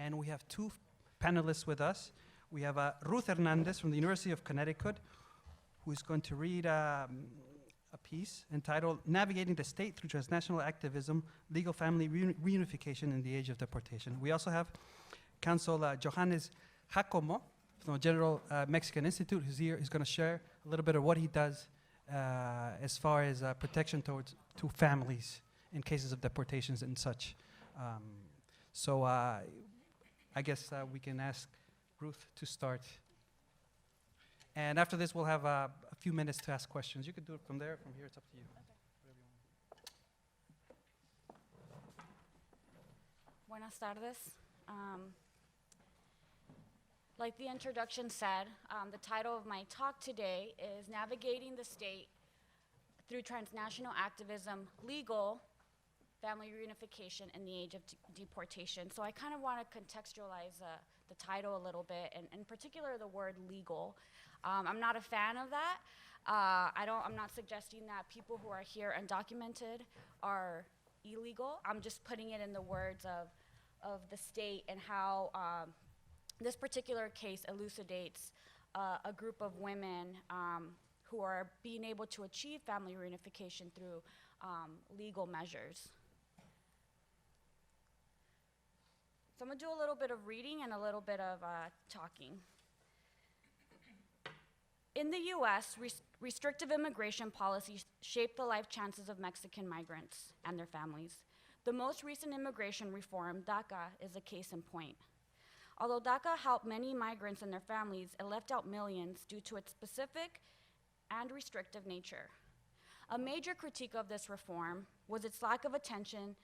And we have two panelists with us. We have Ruth Hernández from the University of Connecticut, who is going to read a piece entitled Navigating the State Through Transnational Activism, Legal Family Reunification in the Age of Deportation. We also have Counsel Johannes Jacome from the General Mexican Institute, who's here. He's going to share a little bit of what he does as far as protection to families in cases of deportations and such. So I guess we can ask Ruth to start. And after this, we'll have a few minutes to ask questions. You could do it from there, from here, it's up to you. Okay. Buenas tardes. Like the introduction said, the title of my talk today is Navigating the State Through Transnational Activism, Legal Family Reunification in the Age of Deportation. So I kind of want to contextualize the title a little bit, and in particular the word legal. I'm not a fan of that. I'm not suggesting that people who are here undocumented are illegal. I'm just putting it in the words of the state and how this particular case elucidates a group of women who are being able to achieve family reunification through legal measures. So I'm going to do a little bit of reading and a little bit of talking. In the U.S., restrictive immigration policies shape the life chances of Mexican migrants and their families. The most recent immigration reform, DACA, is a case in point. Although DACA helped many migrants and their families, it left out millions due to its specific and restrictive nature. A major critique of this reform was its lack of attention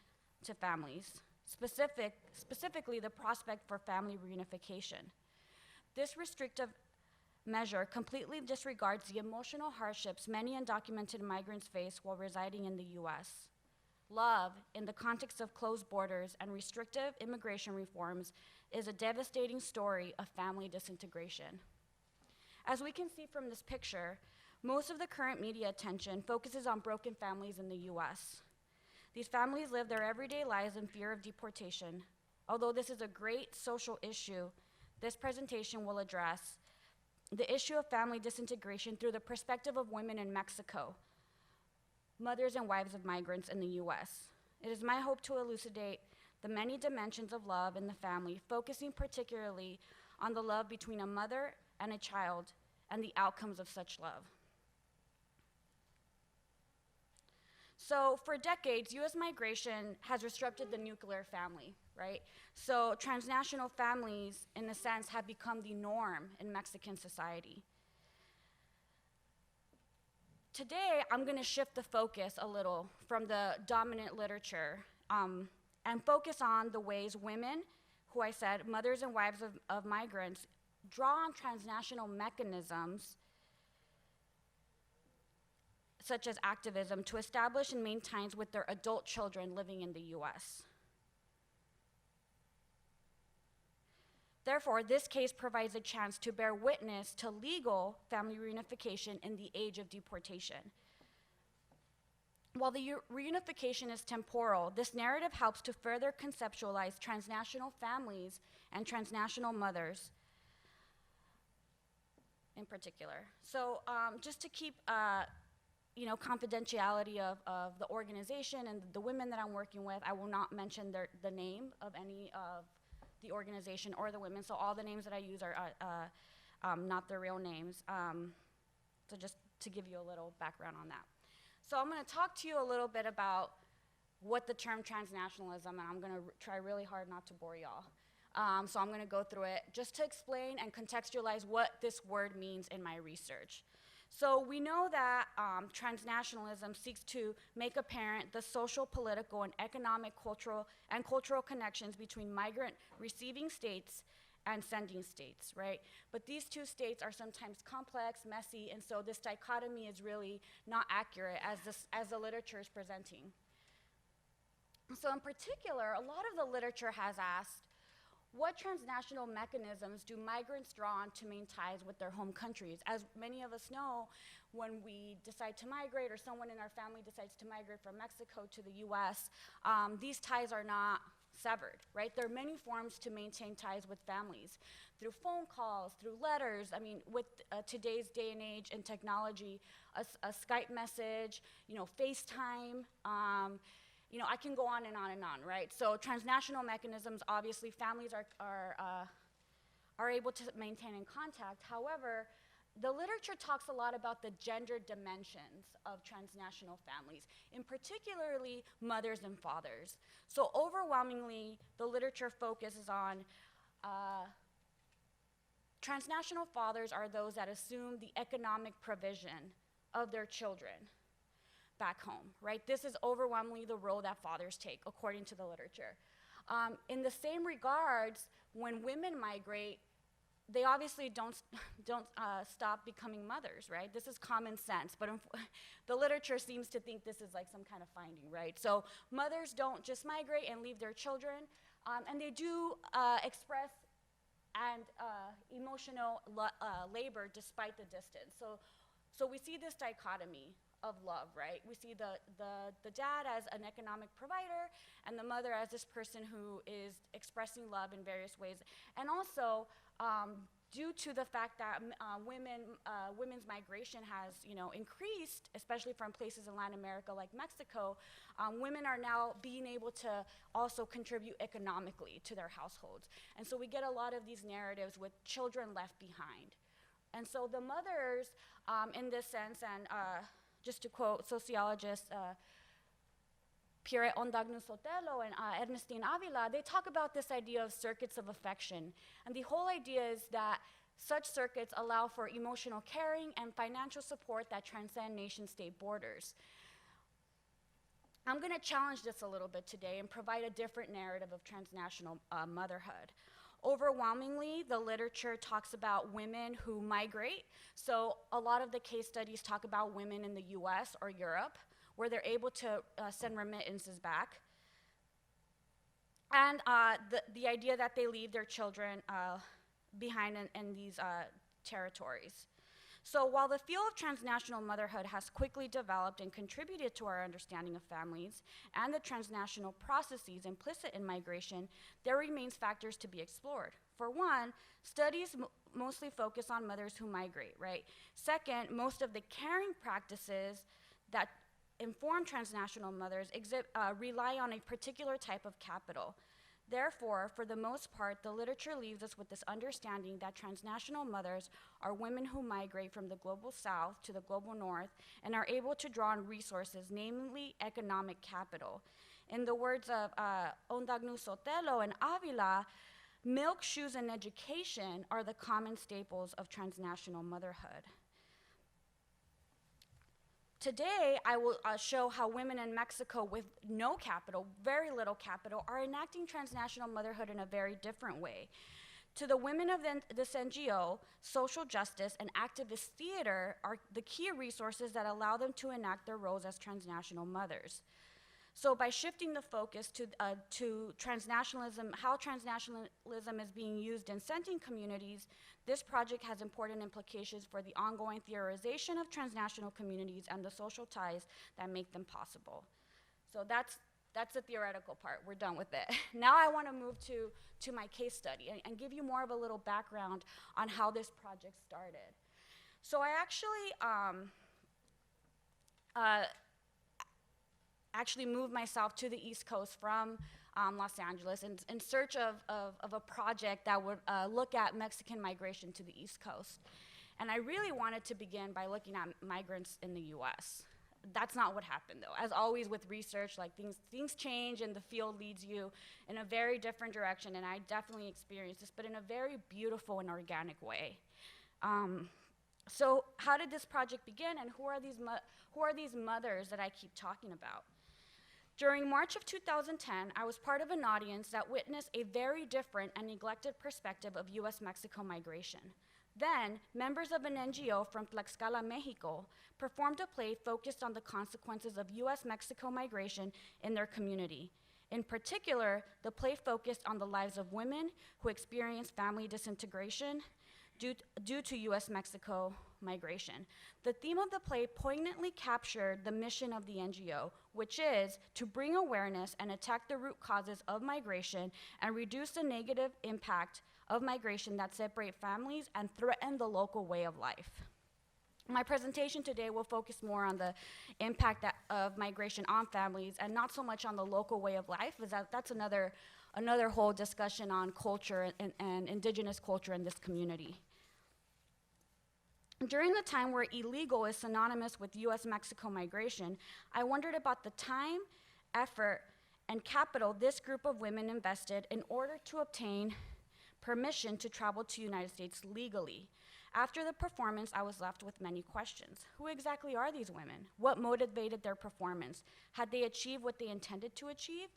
to families, specifically the prospect for family reunification. This restrictive measure completely disregards the emotional hardships many undocumented migrants face while residing in the U.S. Love, in the context of closed borders and restrictive immigration reforms, is a devastating story of family disintegration. As we can see from this picture, most of the current media attention focuses on broken families in the U.S. These families live their everyday lives in fear of deportation. Although this is a great social issue, this presentation will address the issue of family disintegration through the perspective of women in Mexico, mothers and wives of migrants in the U.S. It is my hope to elucidate the many dimensions of love in the family, focusing particularly on the love between a mother and a child and the outcomes of such love. So for decades, U.S. migration has disrupted the nuclear family, right? So transnational families, in a sense, have become the norm in Mexican society. Today, I'm going to shift the focus a little from the dominant literature and focus on the ways women, who I said, mothers and wives of migrants, draw on transnational mechanisms such as activism to establish and maintain ties with their adult children living in the U.S. Therefore, this case provides a chance to bear witness to legal family reunification in the age of deportation. While the reunification is temporal, this narrative helps to further conceptualize transnational families and transnational mothers in particular. So just to keep confidentiality of the organization and the women that I'm working with, I will not mention the name of any of the organization or the women, so all the names that I use are not their real names. So just to give you a little background on that. So I'm going to talk to you a little bit about what the term transnationalism, and I'm going to try really hard not to bore y'all. So I'm going to go through it just to explain and contextualize what this word means in my research. So we know that transnationalism seeks to make apparent the social, political, and economic, cultural connections between migrant receiving states and sending states, right? But these two states are sometimes complex, messy, and so this dichotomy is really not accurate as the literature is presenting. So in particular, a lot of the literature has asked, what transnational mechanisms do migrants draw on to maintain ties with their home countries? As many of us know, when we decide to migrate or someone in our family decides to migrate from Mexico to the US, these ties are not severed, right? There are many forms to maintain ties with families, through phone calls, through letters. I mean, with today's day and age and technology, a Skype message, FaceTime, I can go on and on and on, right? So transnational mechanisms, obviously, families are able to maintain in contact. However, the literature talks a lot about the gender dimensions of transnational families, in particularly mothers and fathers. So overwhelmingly, the literature focuses on transnational fathers are those that assume the economic provision of their children back home, right? This is overwhelmingly the role that fathers take, according to the literature. In the same regards, when women migrate, they obviously don't stop becoming mothers, right? This is common sense, but the literature seems to think this is like some kind of finding, right? So mothers don't just migrate and leave their children, and they do express and emotional labor despite the distance. So we see this dichotomy of love, right? We see the dad as an economic provider and the mother as this person who is expressing love in various ways. And also, due to the fact that women's migration has increased, especially from places in Latin America like Mexico, women are now being able to also contribute economically to their households. And so we get a lot of these narratives with children left behind. And so the mothers, in this sense, and just to quote sociologists Pierre Ondagnu Sotelo and Ernestine Avila, they talk about this idea of circuits of affection. And the whole idea is that such circuits allow for emotional caring and financial support that transcend nation-state borders. I'm going to challenge this a little bit today and provide a different narrative of transnational motherhood. Overwhelmingly, the literature talks about women who migrate. So a lot of the case studies talk about women in the US or Europe, where they're able to send remittances back. And the idea that they leave their children behind in these territories. So while the field of transnational motherhood has quickly developed and contributed to our understanding of families and the transnational processes implicit in migration, there remains factors to be explored. For one, studies mostly focus on mothers who migrate, right? Second, most of the caring practices that inform transnational mothers rely on a particular type of capital. Therefore, for the most part, the literature leaves us with this understanding that transnational mothers are women who migrate from the global south to the global north and are able to draw on resources, namely economic capital. In the words of Ondagnu Sotelo and Avila, milk, shoes, and education are the common staples of transnational motherhood. Today, I will show how women in Mexico with no capital, very little capital, are enacting transnational motherhood in a very different way. To the women of this NGO, social justice and activist theater are the key resources that allow them to enact their roles as transnational mothers. So by shifting the focus to transnationalism, how transnationalism is being used in sending communities, this project has important implications for the ongoing theorization of transnational communities and the social ties that make them possible. So that's the theoretical part. We're done with it. Now I want to move to my case study and give you more of a little background on how this project started. So I actually moved myself to the East Coast from Los Angeles in search of a project that would look at Mexican migration to the East Coast. And I really wanted to begin by looking at migrants in the US. That's not what happened though. As always with research, like things change and the field leads you in a very different direction, and I definitely experienced this, but in a very beautiful and organic way. So how did this project begin, and who are these mothers that I keep talking about? During March of 2010, I was part of an audience that witnessed a very different and neglected perspective of U.S. Mexico migration. Then, members of an NGO from Tlaxcala, Mexico, performed a play focused on the consequences of U.S. Mexico migration in their community. In particular, the play focused on the lives of women who experienced family disintegration, due to U.S. Mexico migration. The theme of the play poignantly captured the mission of the NGO, which is to bring awareness and attack the root causes of migration and reduce the negative impact of migration that separate families and threaten the local way of life. My presentation today will focus more on the impact of migration on families and not so much on the local way of life, as that's another whole discussion on culture and indigenous culture in this community. During the time where illegal is synonymous with U.S. Mexico migration, I wondered about the time, effort, and capital this group of women invested in order to obtain permission to travel to the United States legally. After the performance, I was left with many questions. Who exactly are these women? What motivated their performance? Had they achieved what they intended to achieve?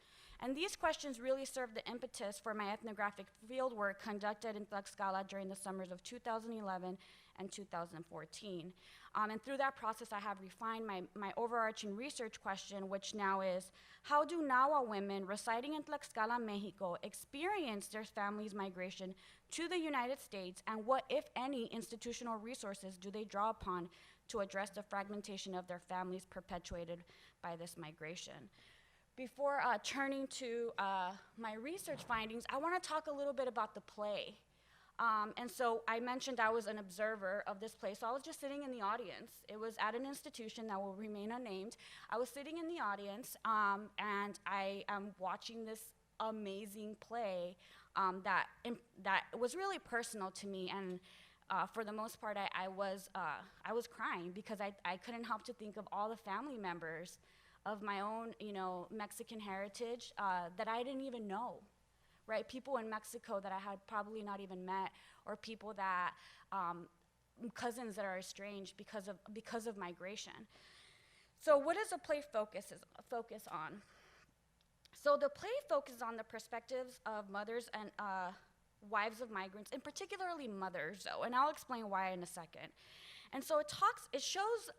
And these questions really served the impetus for my ethnographic fieldwork conducted in Tlaxcala during the summers of 2011 and 2014. And through that process, I have refined my overarching research question, which now is, how do Nahua women residing in Tlaxcala, Mexico, experience their families' migration to the United States, and what, if any, institutional resources do they draw upon to address the fragmentation of their families perpetuated by this migration? Before turning to my research findings, I want to talk a little bit about the play. And so I mentioned I was an observer of this play, so I was just sitting in the audience. It was at an institution that will remain unnamed. I was sitting in the audience, and I am watching this amazing play that was really personal to me, and for the most part, I was crying because I couldn't help to think of all the family members of my own, Mexican heritage that I didn't even know. Right, people in Mexico that I had probably not even met, or people that cousins that are estranged because of migration. So, what does the play focus on? So, the play focuses on the perspectives of mothers and wives of migrants, and particularly mothers, though, and I'll explain why in a second. And so, it shows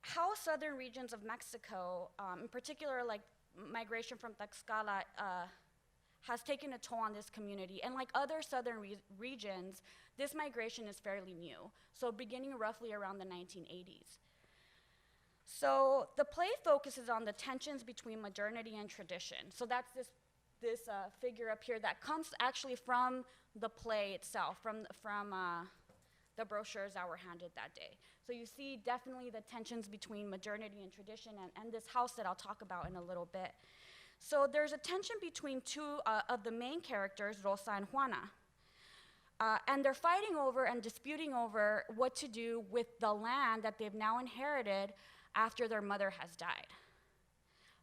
how southern regions of Mexico, in particular, like migration from Tlaxcala, has taken a toll on this community. And like other southern regions, this migration is fairly new, so beginning roughly around the 1980s. So the play focuses on the tensions between modernity and tradition. So that's this figure up here that comes actually from the play itself, from the brochures that were handed that day. So you see definitely the tensions between modernity and tradition, and this house that I'll talk about in a little bit. So there's a tension between two of the main characters, Rosa and Juana. And they're fighting over and disputing over what to do with the land that they've now inherited after their mother has died.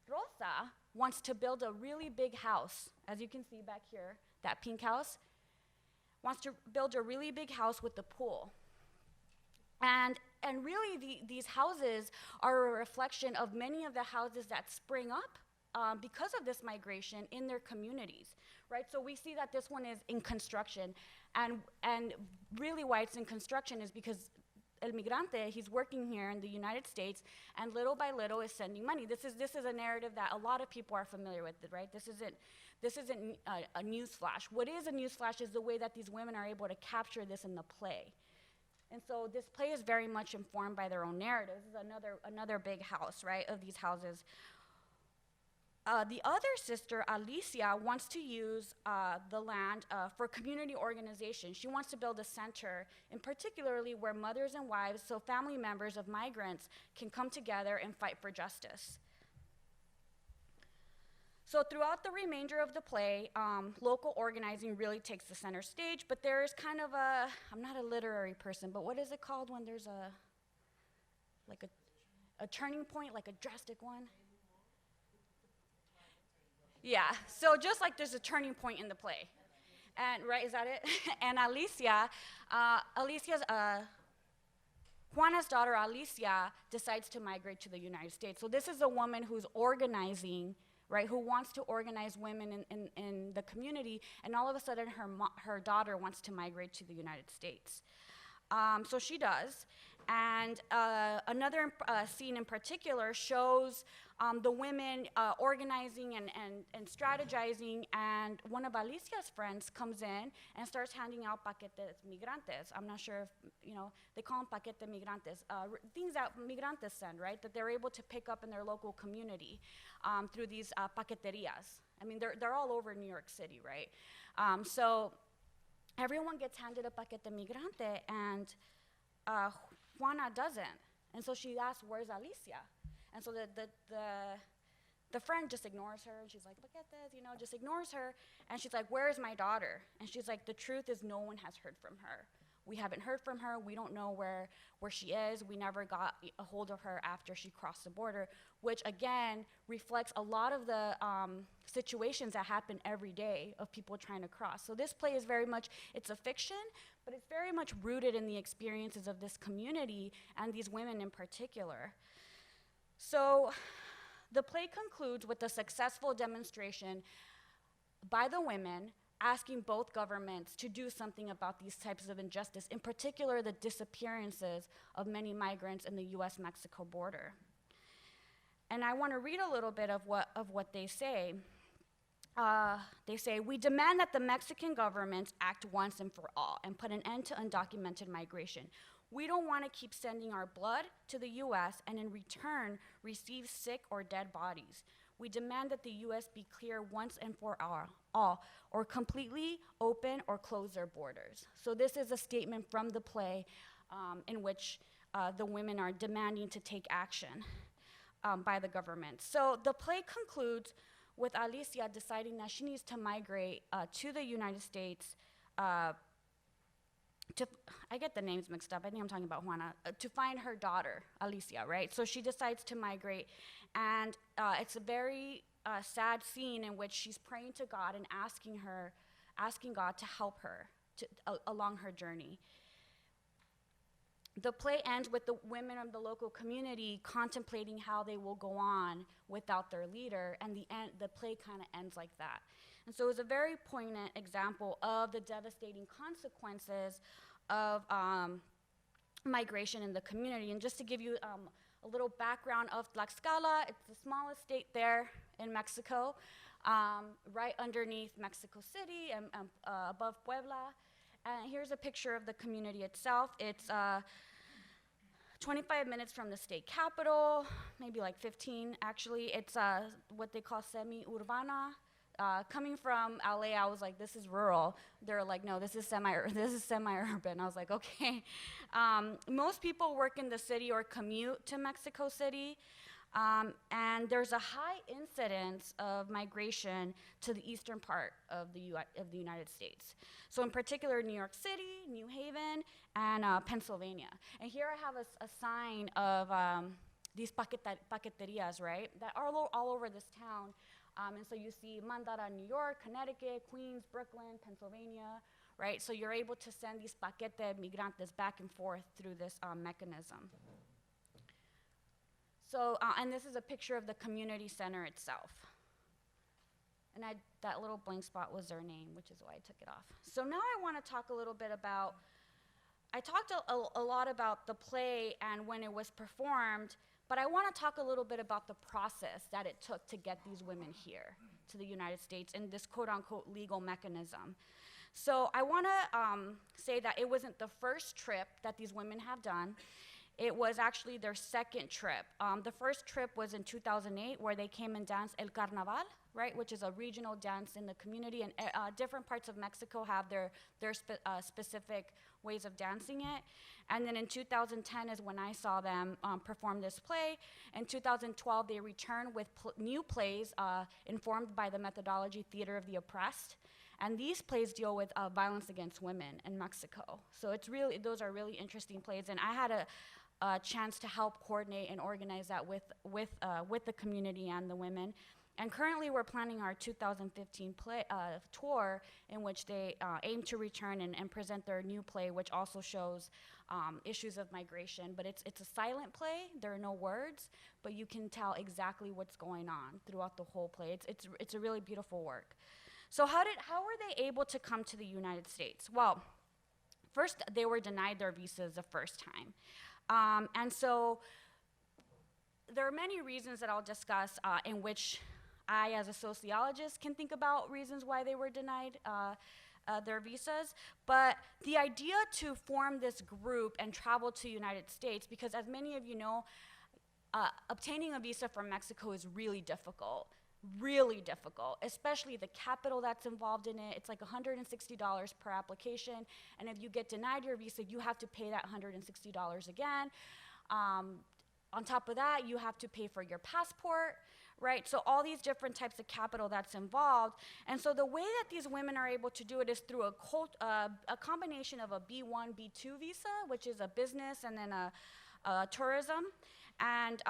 Rosa wants to build a really big house, as you can see back here, that pink house, wants to build a really big house with a pool. And really these houses are a reflection of many of the houses that spring up because of this migration in their communities, right? So we see that this one is in construction, and really why it's in construction is because El Migrante, he's working here in the United States, and little by little is sending money. This is a narrative that a lot of people are familiar with, right? This isn't a news flash. What is a news flash is the way that these women are able to capture this in the play. And so this play is very much informed by their own narrative. This is another big house, right, of these houses. The other sister, Alicia, wants to use the land for community organization. She wants to build a center, in particularly where mothers and wives, so family members of migrants, can come together and fight for justice. So throughout the remainder of the play, local organizing really takes the center stage, but there's kind of I'm not a literary person, but what is it called when there's a turning point, like a drastic one? Yeah, so just like there's a turning point in the play. And, right, is that it? And Juana's daughter, Alicia, decides to migrate to the United States. So this is a woman who's organizing, right, who wants to organize women in the community, and all of a sudden her daughter wants to migrate to the United States. So she does. And another scene in particular shows the women organizing and strategizing, and one of Alicia's friends comes in and starts handing out paquetes migrantes. I'm not sure if, they call them paquete migrantes, things that migrantes send, right, that they're able to pick up in their local community through these paqueterias. I mean, they're all over New York City, right? So everyone gets handed a paquete migrante, and Juana doesn't. And so she asks, where's Alicia? And so the friend just ignores her, and she's like, look at this, just ignores her. And she's like, where's my daughter? And she's like, the truth is no one has heard from her. We haven't heard from her. We don't know where she is. We never got a hold of her after she crossed the border, which again reflects a lot of the situations that happen every day of people trying to cross. So this play is very much, it's a fiction, but it's very much rooted in the experiences of this community and these women in particular. So the play concludes with a successful demonstration by the women asking both governments to do something about these types of injustice, in particular the disappearances of many migrants in the U.S. Mexico border. And I want to read a little bit of what they say. They say, we demand that the Mexican governments act once and for all and put an end to undocumented migration. We don't want to keep sending our blood to the U.S. and in return receive sick or dead bodies. We demand that the U.S. be clear once and for all, or completely open or close their borders. So this is a statement from the play in which the women are demanding to take action by the government. So the play concludes with Alicia deciding that she needs to migrate to the United States I get the names mixed up, I think I'm talking about Juana, to find her daughter, Alicia, right? So she decides to migrate, and it's a very sad scene in which she's praying to God and asking God to help her along her journey. The play ends with the women of the local community contemplating how they will go on without their leader, and the play kind of ends like that. And so it was a very poignant example of the devastating consequences of migration in the community. And just to give you a little background of Tlaxcala, it's the smallest state there in Mexico, right underneath Mexico City and above Puebla. And here's a picture of the community itself. It's 25 minutes from the state capital, maybe like 15 actually. It's what they call semi-urbana. Coming from LA, I was like, this is rural. They're like, no, this is semi-urban. I was like, okay. Most people work in the city or commute to Mexico City. And there's a high incidence of migration to the eastern part of the United States. So in particular, New York City, New Haven, and Pennsylvania. And here I have a sign of these paqueterias, right, that are all over this town. And so you see Mandara, New York, Connecticut, Queens, Brooklyn, Pennsylvania, right? So you're able to send these paquete migrantes back and forth through this mechanism. So, and this is a picture of the community center itself. And that little blank spot was their name, which is why I took it off. So now I want to talk a little bit about, I talked a lot about the play and when it was performed, but I want to talk a little bit about the process that it took to get these women here to the United States in this quote-unquote legal mechanism. So I want to say that it wasn't the first trip that these women have done. It was actually their second trip. The first trip was in 2008, where they came and danced El Carnaval, right, which is a regional dance in the community, and different parts of Mexico have their specific ways of dancing it. And then in 2010 is when I saw them perform this play. In 2012, they returned with new plays informed by the methodology Theater of the Oppressed. And these plays deal with violence against women in Mexico. So those are really interesting plays. And I had a chance to help coordinate and organize that with the community and the women. And currently we're planning our 2015 tour, in which they aim to return and present their new play, which also shows issues of migration. But it's a silent play, there are no words, but you can tell exactly what's going on throughout the whole play. It's a really beautiful work. So how were they able to come to the United States? Well, first they were denied their visas the first time. And so there are many reasons that I'll discuss in which I, as a sociologist, can think about reasons why they were denied their visas. But the idea to form this group and travel to the United States, because as many of you know, obtaining a visa from Mexico is really difficult, especially the capital that's involved in it. It's like $160 per application, and if you get denied your visa, you have to pay that $160 again. On top of that, you have to pay for your passport, right? So all these different types of capital that's involved. And so the way that these women are able to do it is through a combination of a B1, B2 visa, which is a business, and then a tourism. And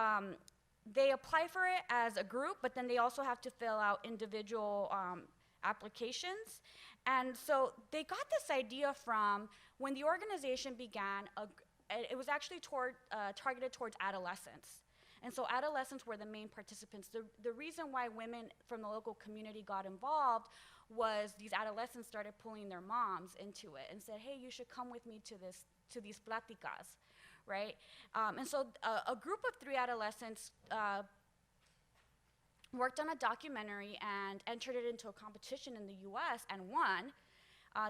they apply for it as a group, but then they also have to fill out individual applications. And so they got this idea from when the organization began, it was actually targeted towards adolescents. And so adolescents were the main participants. The reason why women from the local community got involved was these adolescents started pulling their moms into it and said, hey, you should come with me to these pláticas, right? And so a group of 3 adolescents worked on a documentary and entered it into a competition in the US and won.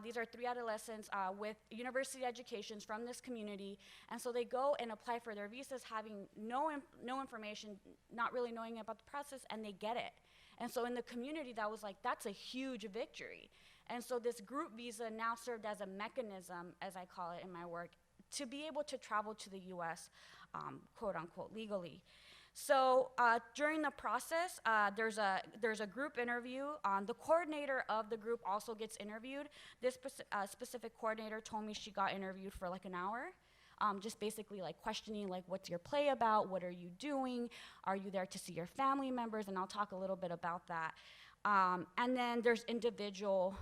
These are 3 adolescents with university educations from this community, and so they go and apply for their visas having no information, not really knowing about the process, and they get it. And so in the community, that was like, that's a huge victory. And so this group visa now served as a mechanism, as I call it in my work, to be able to travel to the US, quote unquote, legally. So during the process, there's a group interview. The coordinator of the group also gets interviewed. This specific coordinator told me she got interviewed for like an hour, just basically like questioning like, what's your play about? What are you doing? Are you there to see your family members? And I'll talk a little bit about that. And then there's individual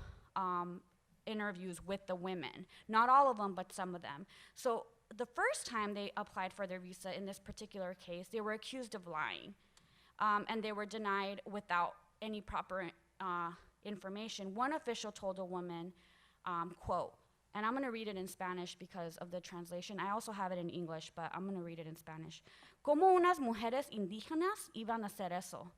interviews with the women. Not all of them, but some of them. So the first time they applied for their visa in this particular case, they were accused of lying, and they were denied without any proper information. One official told a woman, quote, and I'm gonna read it in Spanish because of the translation. I also have it in English, but I'm gonna read it in Spanish. ¿Cómo unas mujeres indígenas iban a hacer eso?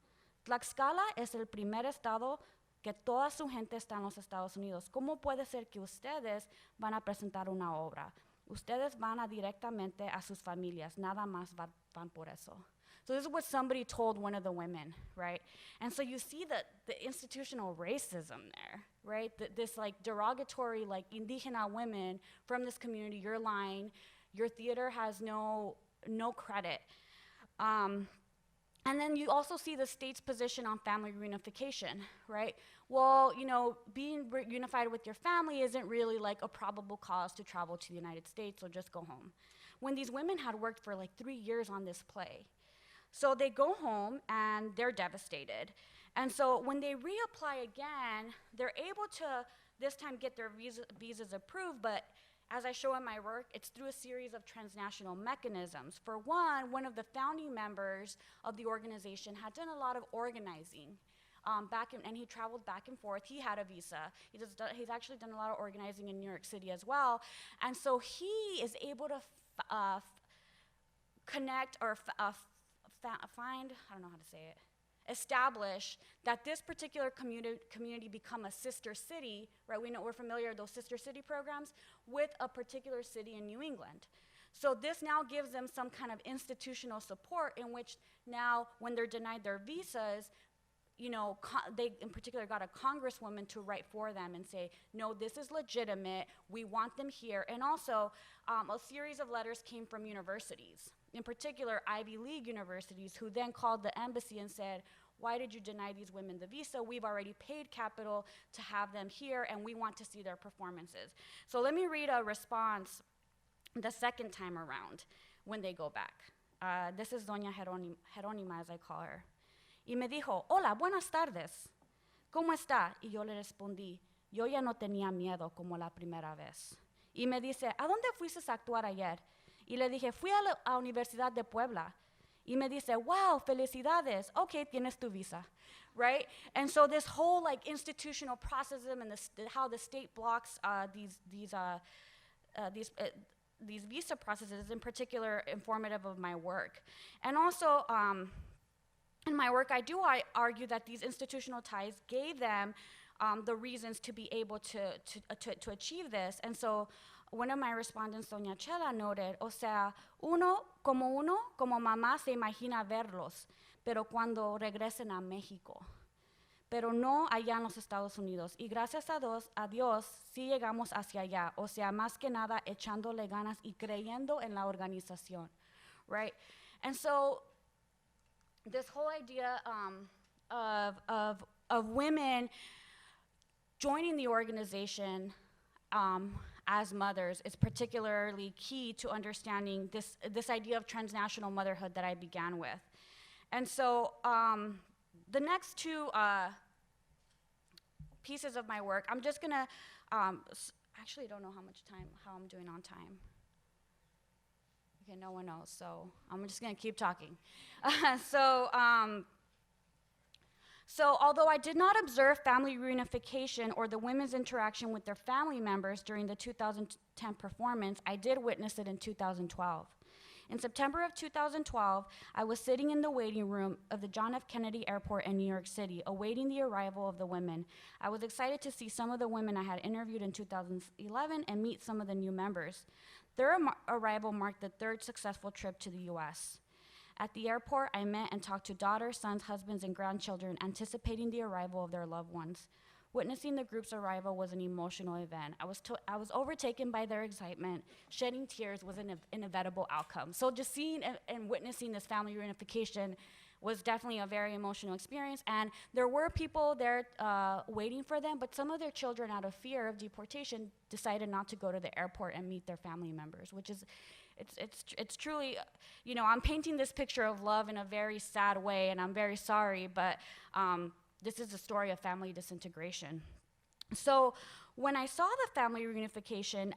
Tlaxcala es el primer estado que toda su gente está en los Estados Unidos. ¿Cómo puede ser que ustedes van a presentar una obra? Ustedes van a directamente a sus familias, nada más van por eso. So this is what somebody told one of the women, right? And so you see the institutional racism there, right? This like derogatory, like indígena women from this community, you're lying, your theater has no credit. And then you also see the state's position on family reunification, right? Well, you know, being reunified with your family isn't really like a probable cause to travel to the United States, so just go home. When these women had worked for like 3 years on this play. So they go home and they're devastated. And so when they reapply again, they're able to this time get their visas approved, but as I show in my work, it's through a series of transnational mechanisms. For one of the founding members of the organization had done a lot of organizing and he traveled back and forth. He had a visa. He's actually done a lot of organizing in New York City as well. And so he is able to connect or find, I don't know how to say it, establish that this particular community become a sister city, right? We're familiar with those sister city programs, with a particular city in New England. So this now gives them some kind of institutional support in which now when they're denied their visas, you know, they in particular got a congresswoman to write for them and say, no, this is legitimate, we want them here. And also a series of letters came from universities, in particular Ivy League universities, who then called the embassy and said, why did you deny these women the visa? We've already paid capital to have them here, and we want to see their performances. So let me read a response the second time around when they go back. This is Doña Jerónima, as I call her. Y me dijo, hola, buenas tardes. ¿Cómo está? Y yo le respondí, yo ya no tenía miedo como la primera vez. Y me dice, ¿a dónde fuiste a actuar ayer? Y le dije, fui a la Universidad de Puebla. Y me dice, wow, felicidades. Okay, tienes tu visa, right? And so this whole like institutional processism and how the state blocks these these visa processes is in particular informative of my work. And also, in my work, I argue that these institutional ties gave them the reasons to be able to achieve this. And so one of my respondents, Doña Chela, noted, o sea, uno como mamá se imagina verlos, pero cuando regresen a México, pero no allá en los Estados Unidos. Y gracias a Dios, sí llegamos hacia allá, o sea, más que nada echándole ganas y creyendo en la organización, right? And so this whole idea of women joining the organization as mothers is particularly key to understanding this idea of transnational motherhood that I began with. And so the next two pieces of my work, I'm just gonna, actually don't know how I'm doing on time. Okay, no one knows, so I'm just gonna keep talking. So although I did not observe family reunification or the women's interaction with their family members during the 2010 performance, I did witness it in 2012. In September of 2012, I was sitting in the waiting room of the John F. Kennedy Airport in New York City, awaiting the arrival of the women. I was excited to see some of the women I had interviewed in 2011 and meet some of the new members. Their arrival marked the third successful trip to the US. At the airport, I met and talked to daughters, sons, husbands, and grandchildren, anticipating the arrival of their loved ones. Witnessing the group's arrival was an emotional event. I was overtaken by their excitement. Shedding tears was an inevitable outcome. So just seeing and witnessing this family reunification was definitely a very emotional experience. And there were people there waiting for them, but some of their children, out of fear of deportation, decided not to go to the airport and meet their family members, which is, it's truly, you know, I'm painting this picture of love in a very sad way, and I'm very sorry, but this is a story of family disintegration. So when I saw the family reunification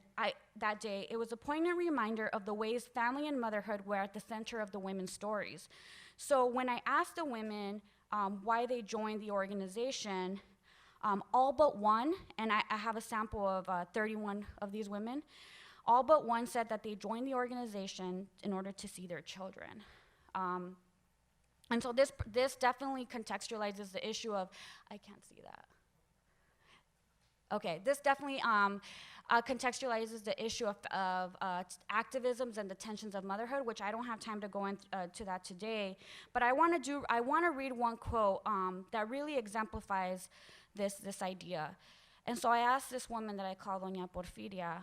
that day, it was a poignant reminder of the ways family and motherhood were at the center of the women's stories. So when I asked the women why they joined the organization, all but one, and I have a sample of 31 of these women, all but one said that they joined the organization in order to see their children. And so this definitely contextualizes the issue of, I can't see that. Okay, this definitely contextualizes the issue of activisms and the tensions of motherhood, which I don't have time to go into that today. But I want to read one quote that really exemplifies this idea. And so I asked this woman that I call Doña Porfiria,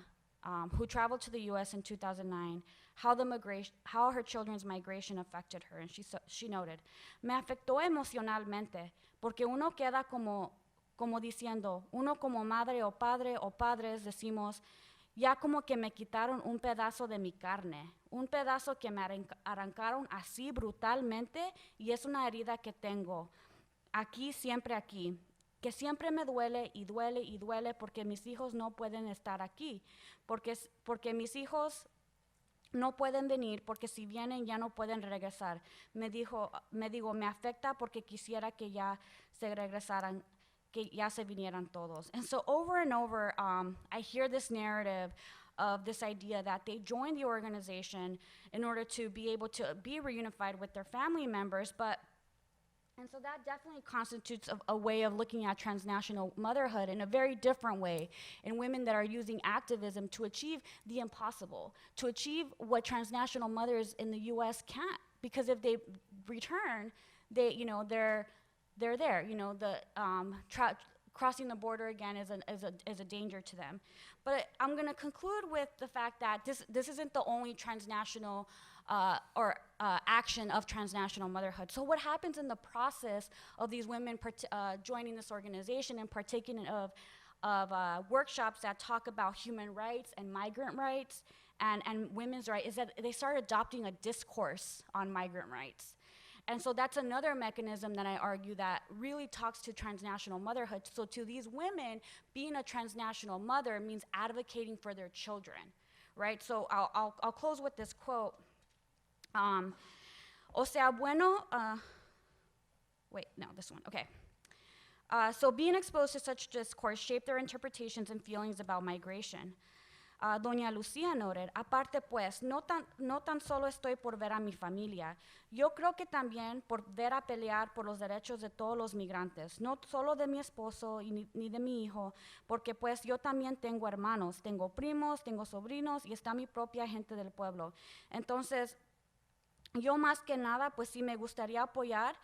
who traveled to the U.S. in 2009, how her children's migration affected her. And she noted, "Me afectó emocionalmente, porque uno queda como diciendo, uno como madre o padres decimos, ya como que me quitaron un pedazo de mi carne, un pedazo que me arrancaron así brutalmente, y es una herida que tengo, aquí, siempre aquí, que siempre me duele y duele y duele porque mis hijos no pueden estar aquí, porque mis hijos no pueden venir, porque si vienen ya no pueden regresar. Me afecta porque quisiera que ya se regresaran, que ya se vinieran todos." And so over and over, I hear this narrative of this idea that they joined the organization in order to be able to be reunified with their family members, and so that definitely constitutes a way of looking at transnational motherhood in a very different way, in women that are using activism to achieve the impossible, to achieve what transnational mothers in the U.S. can't, because if they return, they're there. You know, crossing the border again is a danger to them. But I'm going to conclude with the fact that this isn't the only transnational action of transnational motherhood. So what happens in the process of these women joining this organization and partaking of workshops that talk about human rights and migrant rights and women's rights is that they start adopting a discourse on migrant rights. And so that's another mechanism that I argue that really talks to transnational motherhood. So to these women, being a transnational mother means advocating for their children, right? So I'll close with this quote. O sea, bueno, wait, no, this one, okay. So being exposed to such discourse shaped their interpretations and feelings about migration. Doña Lucía noted, aparte pues, no tan solo estoy por ver a mi familia, yo creo que también por ver a pelear por los derechos de todos los migrantes, no solo de mi esposo ni de mi hijo, porque pues yo también tengo hermanos, tengo primos, tengo sobrinos y está mi propia gente del pueblo. Entonces, yo más que nada, pues sí me gustaría apoyar,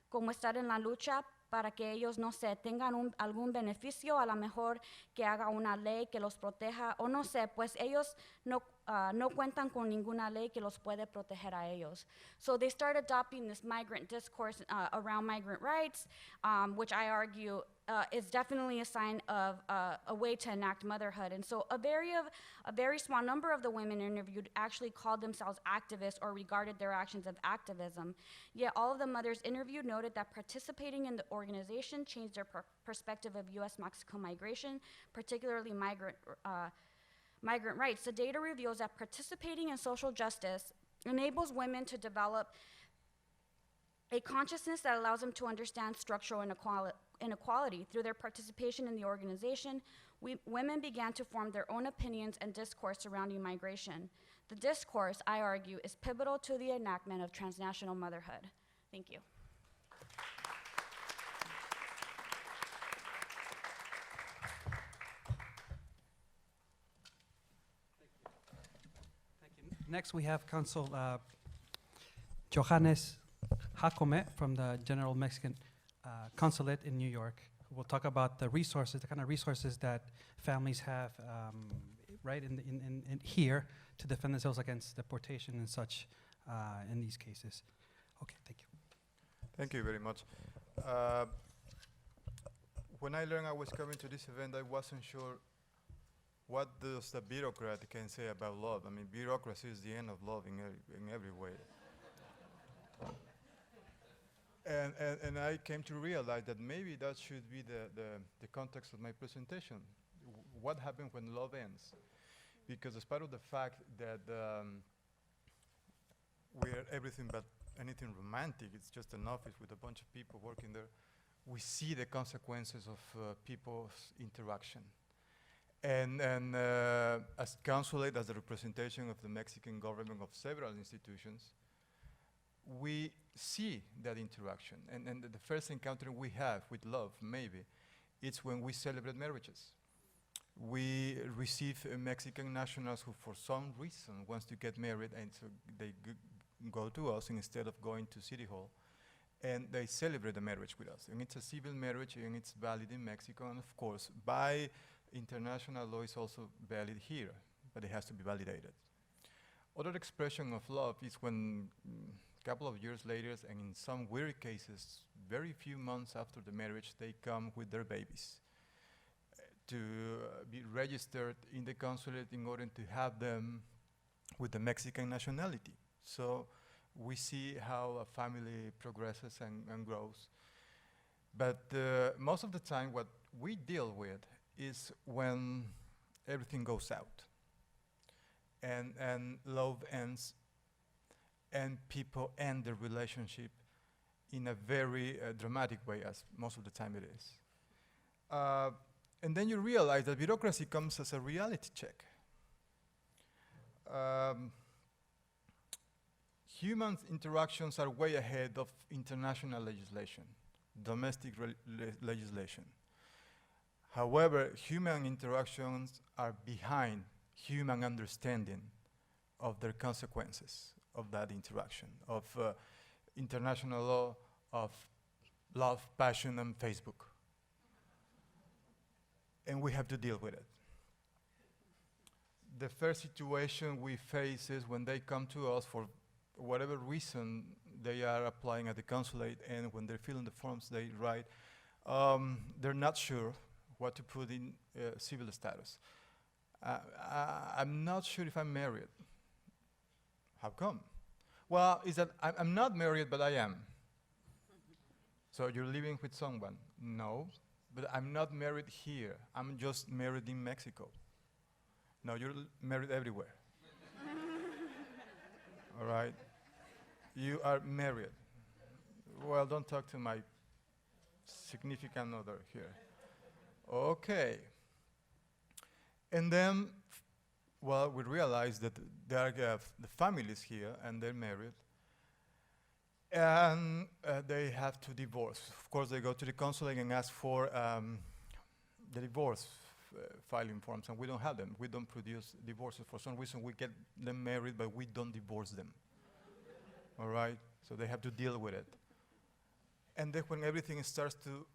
como estar en la lucha para que ellos, no sé, tengan algún beneficio, a lo mejor que haga una ley que los proteja, o no sé, pues ellos no cuentan con ninguna ley que los puede proteger a ellos. So they start adopting this migrant discourse around migrant rights, which I argue is definitely a sign of a way to enact motherhood. And so a very small number of the women interviewed actually called themselves activists or regarded their actions as activism. Yet all of the mothers interviewed noted that participating in the organization changed their perspective of U.S. Mexican migration, particularly migrant rights. The data reveals that participating in social justice enables women to develop a consciousness that allows them to understand structural inequality. Through their participation in the organization, women began to form their own opinions and discourse surrounding migration. The discourse, I argue, is pivotal to the enactment of transnational motherhood. Thank you. Next, we have Consul Johannes Jacome from the General Mexican Consulate in New York. We'll talk about the resources, the kind of resources that families have right in here to defend themselves against deportation and such in these cases. Okay, thank you. Thank you very much. When I learned I was coming to this event, I wasn't sure what does the bureaucrat can say about love. I mean, bureaucracy is the end of love in every way. And I came to realize that maybe that should be the context of my presentation. What happens when love ends? Because as part of the fact that we're everything but anything romantic, it's just an office with a bunch of people working there, we see the consequences of people's interaction. And as Consulate, as the representation of the Mexican government of several institutions, we see that interaction. And the first encounter we have with love, maybe, it's when we celebrate marriages. We receive Mexican nationals who, for some reason, wants to get married, and so they go to us instead of going to City Hall, and they celebrate the marriage with us. And it's a civil marriage, and it's valid in Mexico, and of course, by international law, it's also valid here, but it has to be validated. Other expression of love is when a couple of years later, and in some weird cases, very few months after the marriage, they come with their babies to be registered in the consulate in order to have them with the Mexican nationality. So we see how a family progresses and grows. But most of the time, what we deal with is when everything goes out and love ends and people end the relationship in a very dramatic way, as most of the time it is. And then you realize that bureaucracy comes as a reality check. Human interactions are way ahead of international legislation, domestic legislation. However, human interactions are behind human understanding of their consequences of that interaction, of international law, of love, passion, and Facebook. And we have to deal with it. The first situation we face is when they come to us for whatever reason they are applying at the consulate, and when they're filling the forms they write, they're not sure what to put in civil status. I'm not sure if I'm married. How come? Well, is that I'm not married, but I am. So you're living with someone? No, but I'm not married here. I'm just married in Mexico. No, you're married everywhere. All right? You are married. Well, don't talk to my significant other here. Okay. And then well, we realized that there are the families here, and they're married, and they have to divorce. Of course, they go to the consulate and ask for the divorce filing forms, and we don't have them. We don't produce divorces. For some reason, we get them married, but we don't divorce them. All right? So they have to deal with it. And then when everything starts to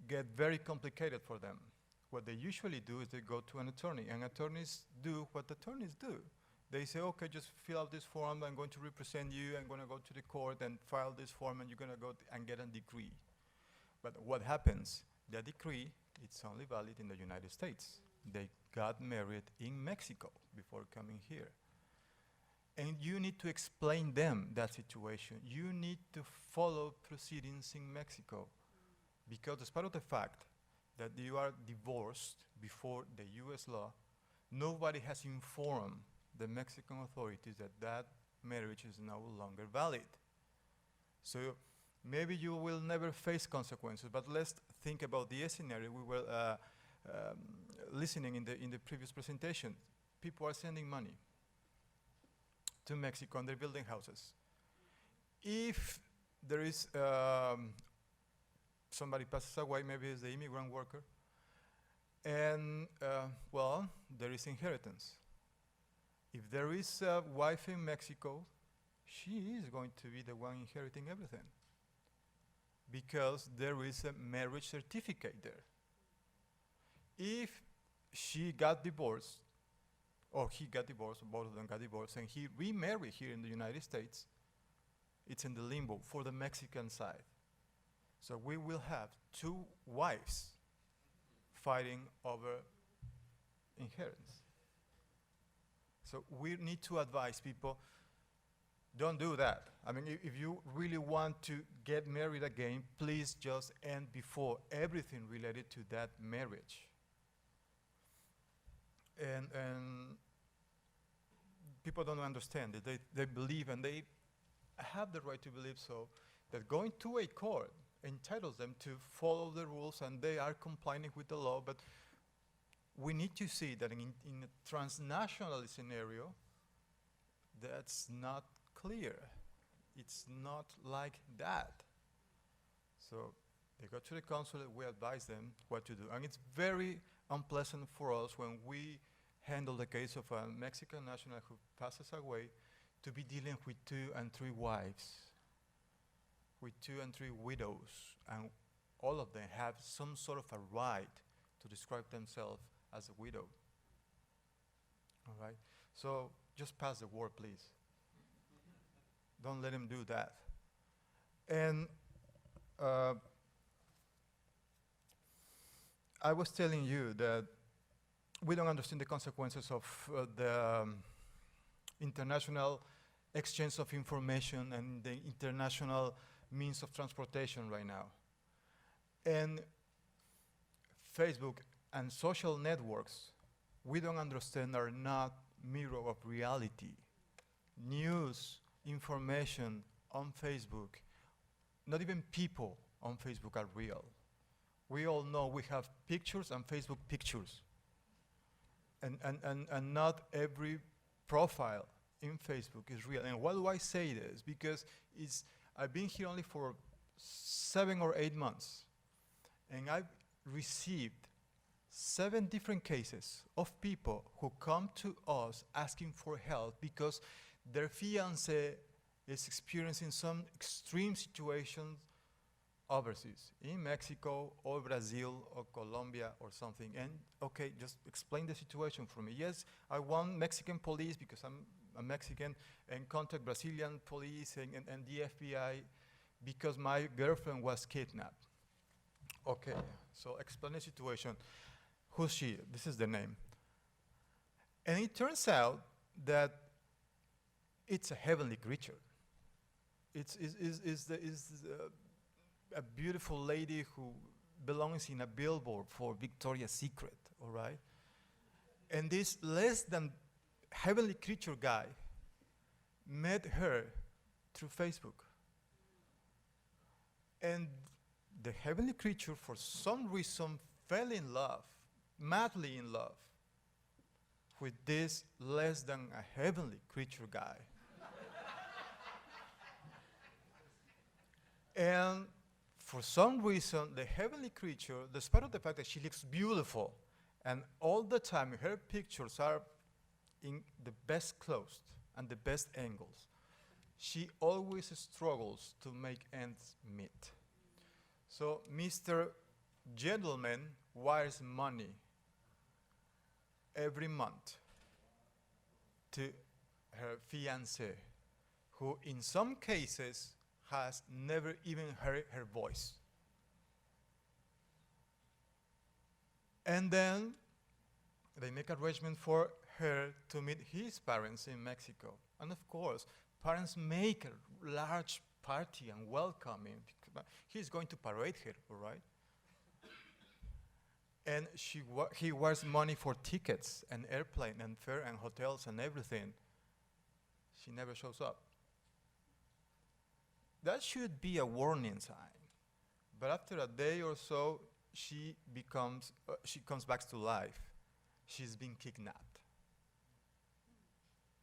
get very complicated for them, what they usually do is they go to an attorney, and attorneys do what attorneys do. They say, okay, just fill out this form, I'm going to represent you, I'm going to go to the court and file this form, and you're going to go and get a decree. But what happens? The decree, it's only valid in the United States. They got married in Mexico before coming here. And you need to explain them that situation. You need to follow proceedings in Mexico. Because despite of the fact that you are divorced before the US law, nobody has informed the Mexican authorities that that marriage is no longer valid. So maybe you will never face consequences, but let's think about the scenario. We were listening in the previous presentation. People are sending money to Mexico and they're building houses. If there is somebody passes away, maybe it's the immigrant worker, and well, there is inheritance. If there is a wife in Mexico, she is going to be the one inheriting everything, because there is a marriage certificate there. If she got divorced, or he got divorced, or both of them got divorced, and he remarried here in the United States, it's in the limbo for the Mexican side. So we will have two wives fighting over inheritance. So we need to advise people, don't do that. I mean, if you really want to get married again, please just end before everything related to that marriage. And people don't understand it. They believe, and they have the right to believe so, that going to a court entitles them to follow the rules, and they are complying with the law. But we need to see that in a transnational scenario, that's not clear. It's not like that. So they go to the consulate, we advise them what to do. And it's very unpleasant for us when we handle the case of a Mexican national who passes away to be dealing with 2 and 3 wives, with 2 and 3 widows, and all of them have some sort of a right to describe themselves as a widow. All right? So just pass the word, please. Don't let him do that. And I was telling you that we don't understand the consequences of the international exchange of information and the international means of transportation right now. And Facebook and social networks, we don't understand, are not mirror of reality. News, information on Facebook, not even people on Facebook are real. We all know we have pictures and Facebook pictures. And not every profile in Facebook is real. And why do I say this? Because I've been here only for 7 or 8 months, and I've received 7 different cases of people who come to us asking for help because their fiancé is experiencing some extreme situations overseas, in Mexico or Brazil or Colombia or something. And okay, just explain the situation for me. Yes, I want Mexican police because I'm a Mexican, and contact Brazilian police and the FBI because my girlfriend was kidnapped. Okay, so explain the situation. Who's she? This is the name. And it turns out that it's a heavenly creature. It's a beautiful lady who belongs in a billboard for Victoria's Secret, all right? And this less than heavenly creature guy met her through Facebook. And the heavenly creature, for some reason, fell in love, madly in love. with this less than a heavenly creature guy. And for some reason, the heavenly creature, despite of the fact that she looks beautiful, and all the time her pictures are in the best clothes and the best angles, she always struggles to make ends meet. So Mr. Gentleman wires money every month to her fiancé, who in some cases has never even heard her voice. And then they make arrangement for her to meet his parents in Mexico. And of course, parents make a large party and welcome him. He's going to parade her, all right? And he wires money for tickets and airplane and fare and hotels and everything. She never shows up. That should be a warning sign. But after a day or so, she comes back to life. She's been kidnapped.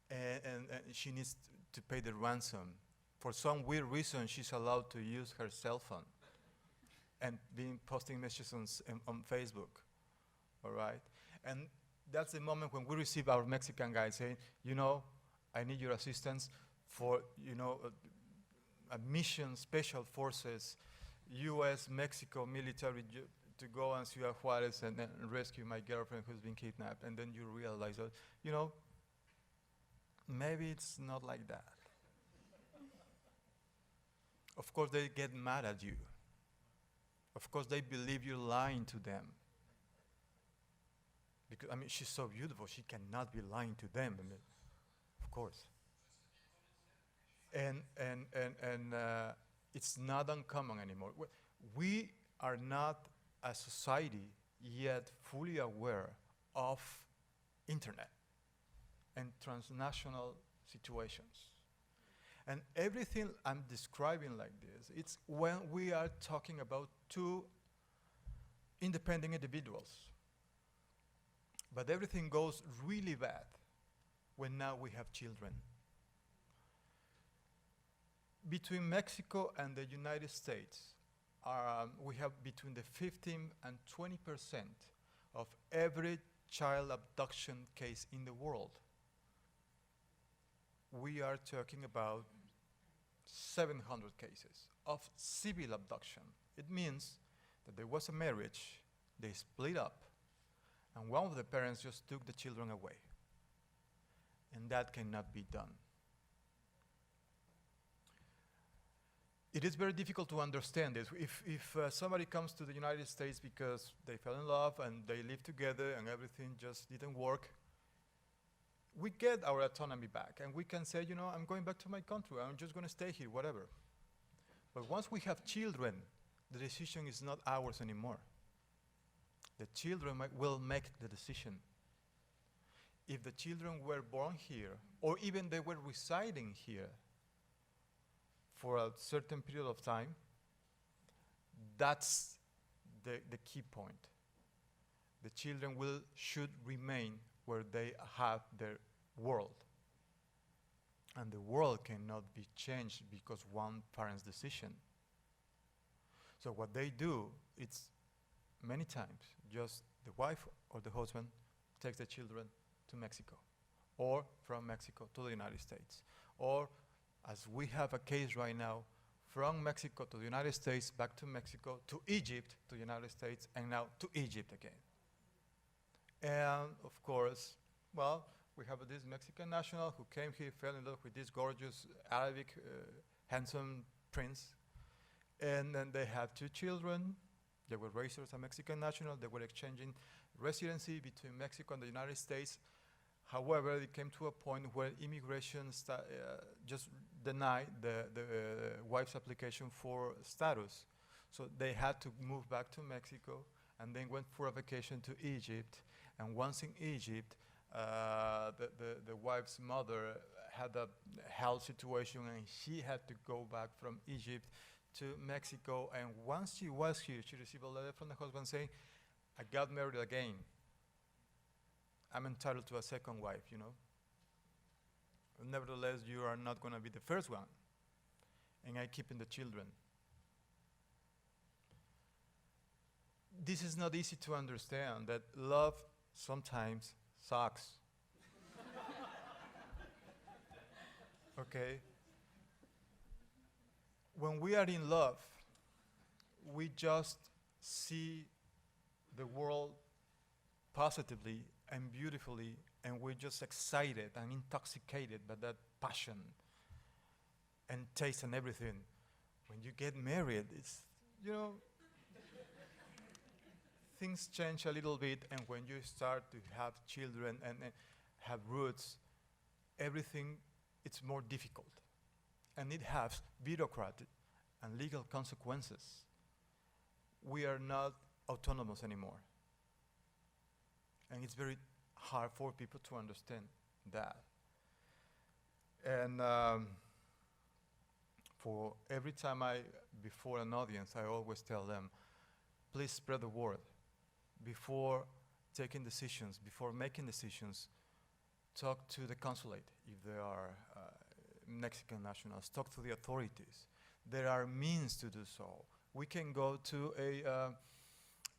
And she needs to pay the ransom. For some weird reason, she's allowed to use her cell phone and being posting messages on Facebook, all right? And that's the moment when we receive our Mexican guy saying, you know, I need your assistance for, you know, a mission, special forces, U.S. Mexico military to go and Ciudad Juarez and rescue my girlfriend who's been kidnapped. And then you realize that, you know, maybe it's not like that. Of course, they get mad at you. Of course, they believe you're lying to them. Because, I mean, she's so beautiful, she cannot be lying to them. I mean, of course. And it's not uncommon anymore. We are not, as a society, yet fully aware of internet and transnational situations. And everything I'm describing like this, it's when we are talking about two independent individuals. But everything goes really bad when now we have children. Between Mexico and the United States, we have between the 15 and 20% of every child abduction case in the world. We are talking about 700 cases of civil abduction. It means that there was a marriage, they split up, and one of the parents just took the children away. And that cannot be done. It is very difficult to understand this. If somebody comes to the United States because they fell in love and they live together and everything just didn't work, we get our autonomy back and we can say, you know, I'm going back to my country, I'm just going to stay here, whatever. But once we have children, the decision is not ours anymore. The children will make the decision. If the children were born here, or even they were residing here for a certain period of time, that's the key point. The children should remain where they have their world. And the world cannot be changed because one parent's decision. So what they do, it's many times just the wife or the husband takes the children to Mexico, or from Mexico to the United States, or as we have a case right now, from Mexico to the United States, back to Mexico, to Egypt, to the United States, and now to Egypt again. And of course, well, we have this Mexican national who came here, fell in love with this gorgeous Arabic, handsome prince, and then they have two children. They were raised as a Mexican national. They were exchanging residency between Mexico and the United States. However, it came to a point where immigration just denied the wife's application for status. So they had to move back to Mexico and then went for a vacation to Egypt. And once in Egypt, the wife's mother had a health situation and she had to go back from Egypt to Mexico. And once she was here, she received a letter from the husband saying, I got married again. I'm entitled to a second wife, you know. Nevertheless, you are not going to be the first one. And I keep in the children. This is not easy to understand, that love sometimes sucks. Okay? When we are in love, we just see the world positively and beautifully, and we're just excited and intoxicated by that passion and taste and everything. When you get married, it's, you know, things change a little bit, and when you start to have children and have roots, everything, it's more difficult. And it has bureaucratic and legal consequences. We are not autonomous anymore. And it's very hard for people to understand that. And for every time before an audience, I always tell them, please spread the word. Before taking decisions, before making decisions, talk to the consulate if there are Mexican nationals, talk to the authorities. There are means to do so. We can go to a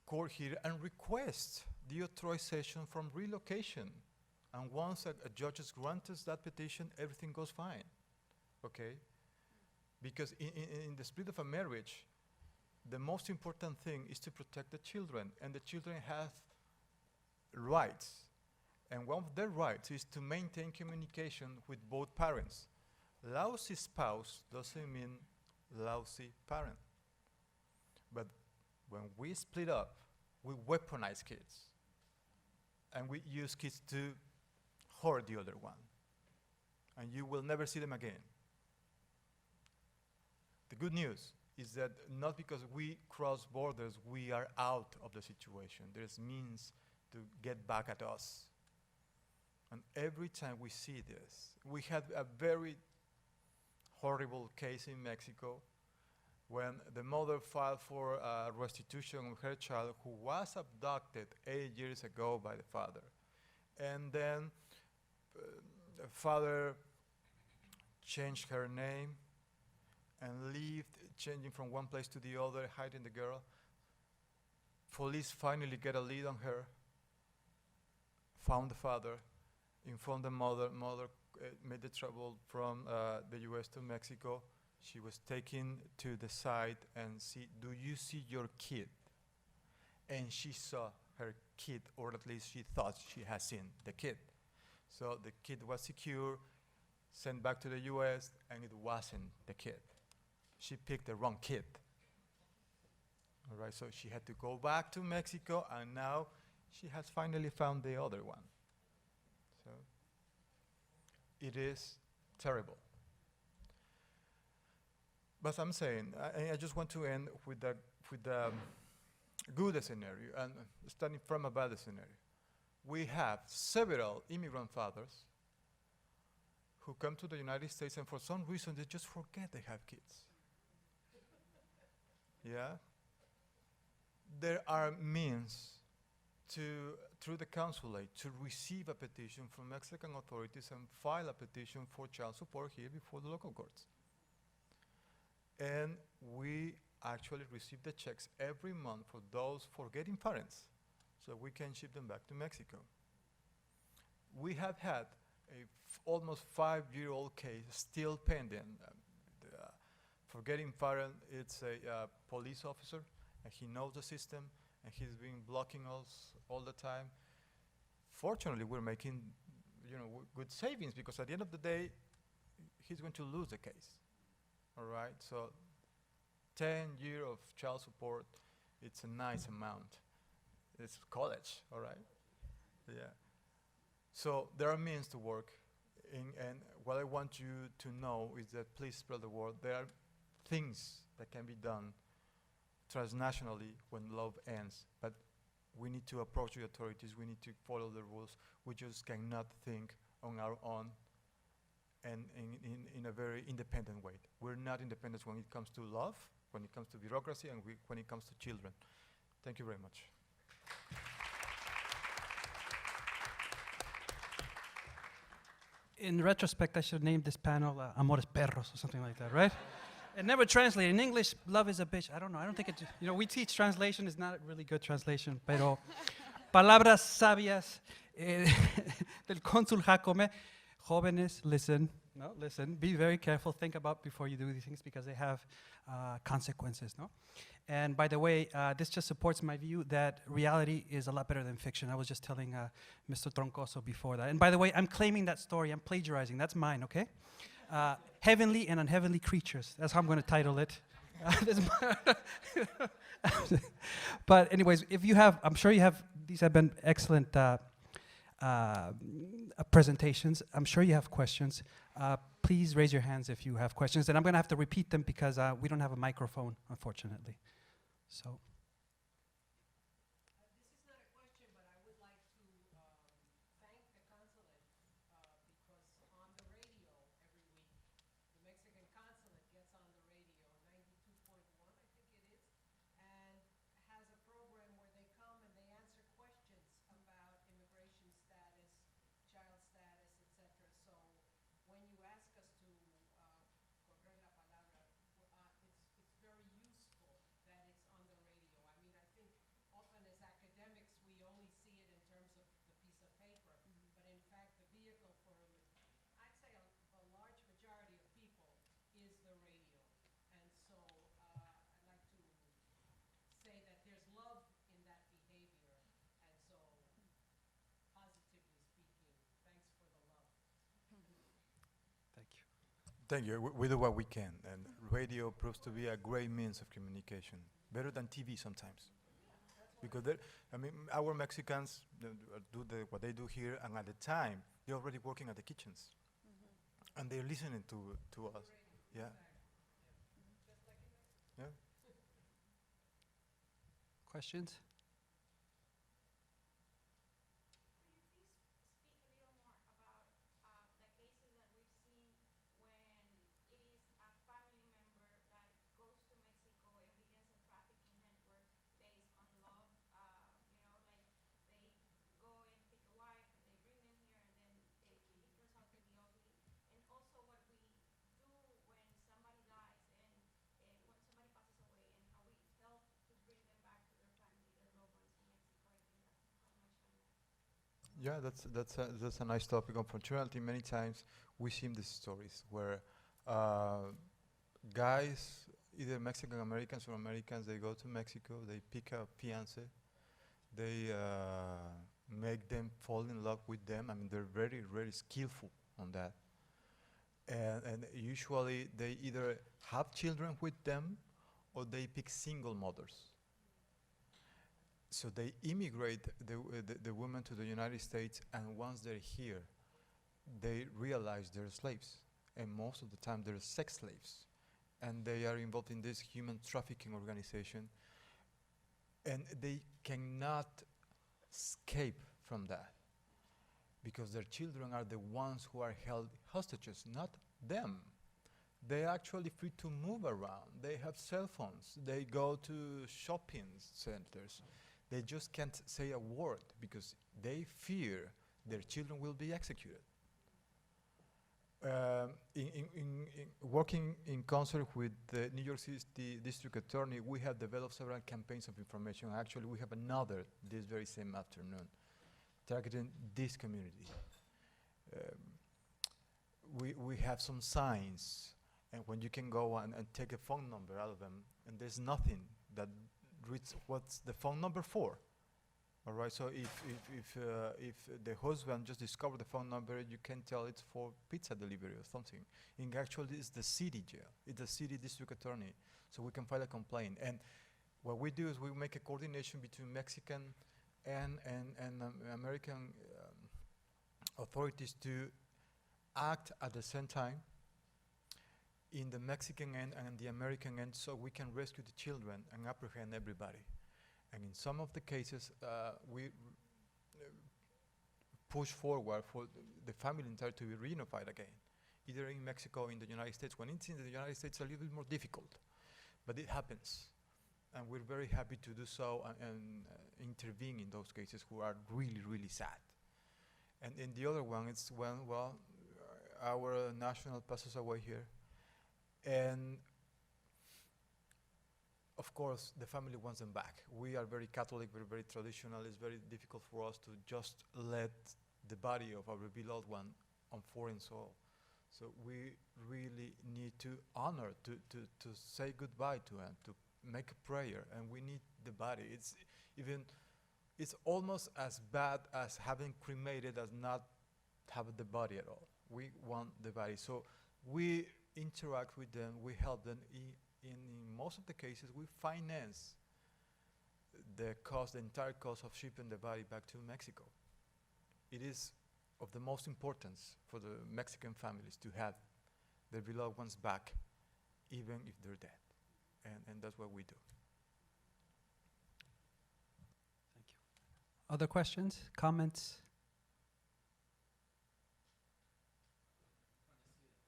court here and request the authorization from relocation. And once a judge has granted that petition, everything goes fine, okay? Because in the spirit of a marriage, the most important thing is to protect the children, and the children have rights. And one of their rights is to maintain communication with both parents. Lousy spouse doesn't mean lousy parent. But when we split up, we weaponize kids. And we use kids to hurt the other one. And you will never see them again. The good news is that not because we cross borders, we are out of the situation. There's means to get back at us. And every time we see this, we had a very horrible case in Mexico when the mother filed for restitution of her child who was abducted 8 years ago by the father. And then the father changed her name and lived, changing from one place to the other, hiding the girl. Police finally get a lead on her, found the father, informed the mother. Mother made the travel from the U.S. to Mexico. She was taken to the side and see, do you see your kid? And she saw her kid, or at least she thought she had seen the kid. So the kid was secure, sent back to the U.S., and it wasn't the kid. She picked the wrong kid. All right, so she had to go back to Mexico, and now she has finally found the other one. So it is terrible. But I'm saying, I just want to end with the good scenario, and starting from a bad scenario. We have several immigrant fathers who come to the United States, and for some reason they just forget they have kids. Yeah? There are means through the consulate, to receive a petition from Mexican authorities and file a petition for child support here before the local courts. And we actually receive the checks every month for those forgetting parents, so we can ship them back to Mexico. We have had a almost 5-year-old case still pending. Forgetting parent, it's a police officer, and he knows the system, and he's been blocking us all the time. Fortunately, we're making, good savings, because at the end of the day, he's going to lose the case. All right, so 10 years of child support, it's a nice amount. It's college, all right? Yeah. So there are means to work, and what I want you to know is that please spread the word. There are things that can be done transnationally when love ends, but we need to approach the authorities, we need to follow the rules. We just cannot think on our own and in a very independent way. We're not independent when it comes to love, when it comes to bureaucracy, and when it comes to children. Thank you very much. In retrospect, I should have named this panel Amores Perros or something like that, right? It never translated. In English, love is a bitch. I don't know. I don't think it, we teach translation is not a really good translation, pero palabras sabias del cónsul Jacome. Jóvenes, listen. No, listen. Be very careful. Think about before you do these things because they have consequences, no? And by the way, this just supports my view that reality is a lot better than fiction. I was just telling Mr. Troncoso before that. And by the way, I'm claiming that story. I'm plagiarizing. That's mine, okay? Heavenly and Unheavenly Creatures. That's how I'm going to title it. But anyways, if you have, I'm sure you have, these have been excellent presentations. I'm sure you have questions. Please raise your hands if you have questions. And I'm going to have to repeat them because we don't have a microphone, unfortunately. So. This is not a question, but I would like to thank the consulate because on the radio every week, the Mexican consulate gets on the radio, 92.1 I think it is, and has a program where they come and they answer questions about immigration status, child status, etc. So when you ask us to correr la palabra, it's very useful that it's on the radio. I mean, I think often as academics we only see it in terms of the piece of paper, but in fact the vehicle for, I'd say a large majority of people is the radio. And so I'd like to say that there's love in that behavior, and so positively speaking, thanks for the love. Thank you. Thank you. We do what we can, and radio proves to be a great means of communication, better than TV sometimes. Because I mean, our Mexicans do what they do here, and at the time they're already working at the kitchens, and they're listening to us. Yeah. Yeah. Questions? Yeah, that's a nice topic. Unfortunately, many times we see these stories where guys, either Mexican Americans or Americans, they go to Mexico, they pick a fiance, they make them fall in love with them. I mean, they're very, very skillful on that. And usually they either have children with them or they pick single mothers. So they immigrate the women to the United States, and once they're here, they realize they're slaves. And most of the time they're sex slaves. And they are involved in this human trafficking organization. And they cannot escape from that, because their children are the ones who are held hostages, not them. They're actually free to move around. They have cell phones. They go to shopping centers. They just can't say a word because they fear their children will be executed. Working in concert with the New York City District Attorney, we have developed several campaigns of information. Actually, we have another this very same afternoon targeting this community. We have some signs, and when you can go and take a phone number out of them, and there's nothing that reads what's the phone number for. All right, so if the husband just discovered the phone number, you can tell it's for pizza delivery or something. And actually, it's the city jail. It's the city district attorney, so we can file a complaint. And what we do is we make a coordination between Mexican and American authorities to act at the same time in the Mexican end and the American end, so we can rescue the children and apprehend everybody. And in some of the cases, we push forward for the family entire to be reunified again, either in Mexico or in the United States. When it's in the United States, it's a little bit more difficult, but it happens. And we're very happy to do so and intervene in those cases who are really, really sad. And in the other one, it's when, well, our national passes away here. And of course, the family wants them back. We are very Catholic, we're very traditional. It's very difficult for us to just let the body of our beloved one on foreign soil. So we really need to honor, to say goodbye to him, to make a prayer, and we need the body. It's almost as bad as having cremated as not have the body at all. We want the body. So we interact with them, we help them. In most of the cases, we finance the entire cost of shipping the body back to Mexico. It is of the most importance for the Mexican families to have their beloved ones back, even if they're dead. And that's what we do. Thank you. Other questions, comments?